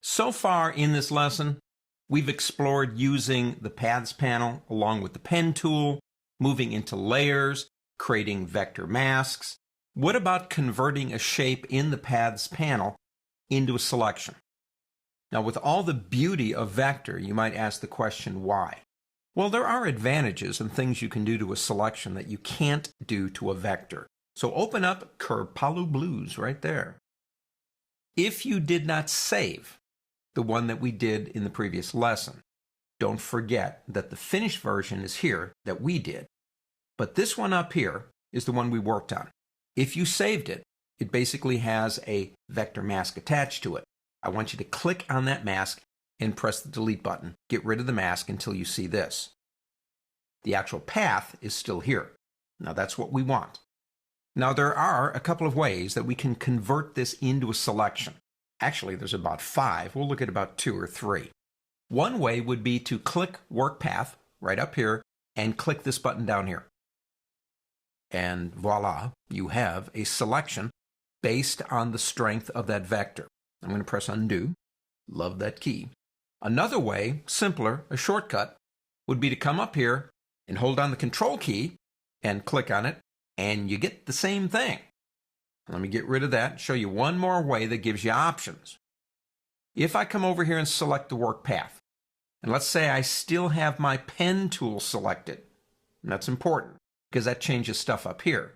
So far in this lesson, we've explored using the Paths panel along with the pen tool, moving into layers, creating vector masks. What about converting a shape in the Paths panel into a selection? Now, with all the beauty of vector, you might ask the question, why? Well, there are advantages and things you can do to a selection that you can't do to a vector. So open up Kerpalu Blues right there. If you did not save the one that we did in the previous lesson, don't forget that the finished version is here that we did. But this one up here is the one we worked on. If you saved it, it basically has a vector mask attached to it. I want you to click on that mask and press the delete button. Get rid of the mask until you see this. The actual path is still here. Now that's what we want. Now there are a couple of ways that we can convert this into a selection. Actually, there's about 5. We'll look at about 2 or 3. One way would be to click Work Path right up here and click this button down here. And voila, you have a selection based on the strength of that vector. I'm going to press undo. Love that key. Another way, simpler, a shortcut, would be to come up here and hold down the Control key and click on it, and you get the same thing. Let me get rid of that and show you one more way that gives you options. If I come over here and select the work path, and let's say I still have my pen tool selected, and that's important because that changes stuff up here,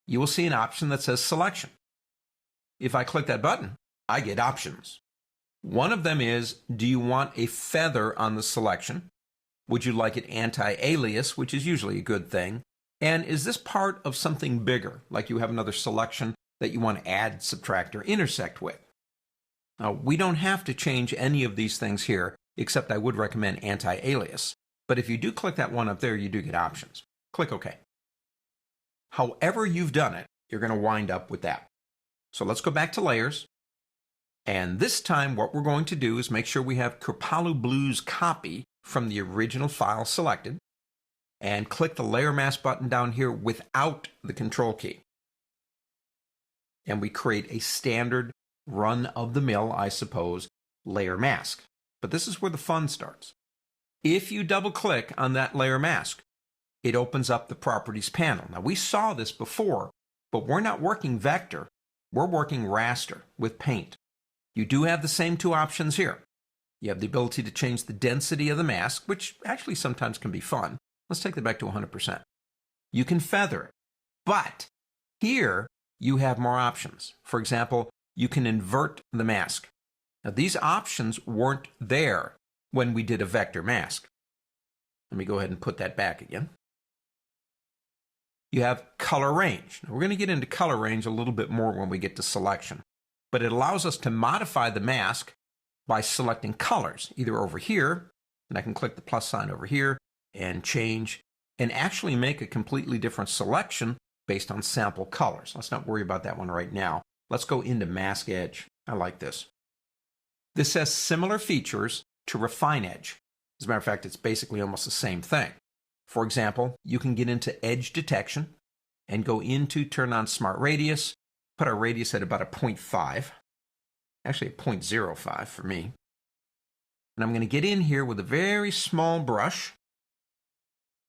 you will see an option that says selection. If I click that button, I get options. One of them is, do you want a feather on the selection? Would you like it anti-alias, which is usually a good thing? And is this part of something bigger, like you have another selection that you want to add, subtract, or intersect with? Now, we don't have to change any of these things here, except I would recommend anti-alias. But if you do click that one up there, you do get options. Click OK. However you've done it, you're going to wind up with that. So let's go back to Layers. And this time what we're going to do is make sure we have Kerpalu Blues copy from the original file selected, and click the Layer Mask button down here without the Control key. And we create a standard run-of-the-mill, I suppose, layer mask. But this is where the fun starts. If you double-click on that layer mask, it opens up the Properties panel. Now, we saw this before, but we're not working vector. We're working raster with paint. You do have the same 2 options here. You have the ability to change the density of the mask, which actually sometimes can be fun. Let's take that back to 100%. You can feather it, but here you have more options. For example, you can invert the mask. Now, these options weren't there when we did a vector mask. Let me go ahead and put that back again. You have color range. Now, we're going to get into color range a little bit more when we get to selection, but it allows us to modify the mask by selecting colors, either over here, and I can click the plus sign over here and change and actually make a completely different selection based on sample colors. Let's not worry about that one right now. Let's go into Mask Edge. I like this. This has similar features to Refine Edge. As a matter of fact, it's basically almost the same thing. For example, you can get into edge detection and go into turn on Smart Radius, put our radius at about a 0.5, actually a 0.05 for me. And I'm going to get in here with a very small brush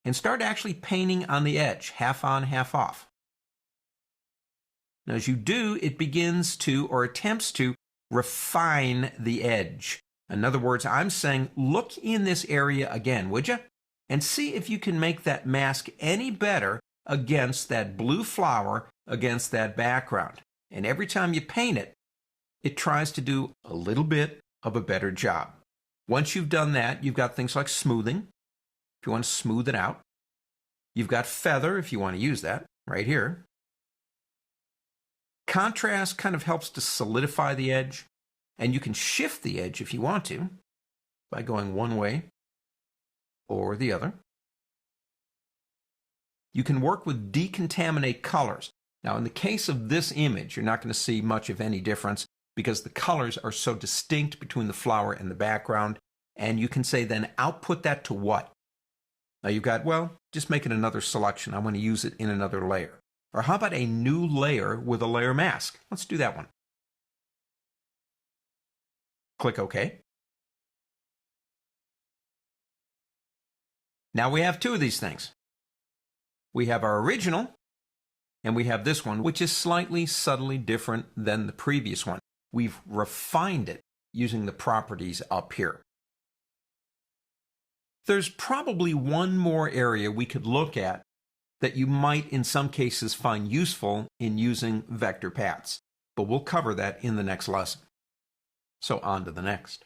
and start actually painting on the edge, half on, half off. Now, as you do, it begins to, or attempts to, refine the edge. In other words, I'm saying, look in this area again, would you? And see if you can make that mask any better against that blue flower, against that background. And every time you paint it, it tries to do a little bit of a better job. Once you've done that, you've got things like smoothing, if you want to smooth it out. You've got feather, if you want to use that, right here. Contrast kind of helps to solidify the edge, and you can shift the edge if you want to by going one way or the other. You can work with decontaminate colors. Now, in the case of this image, you're not going to see much of any difference because the colors are so distinct between the flower and the background, and you can say then output that to what? Now you've got, well, just make it another selection. I want to use it in another layer. Or how about a new layer with a layer mask? Let's do that one. Click OK. Now we have two of these things. We have our original, and we have this one, which is slightly subtly different than the previous one. We've refined it using the properties up here. There's probably one more area we could look at that you might in some cases find useful in using vector paths, but we'll cover that in the next lesson. So on to the next.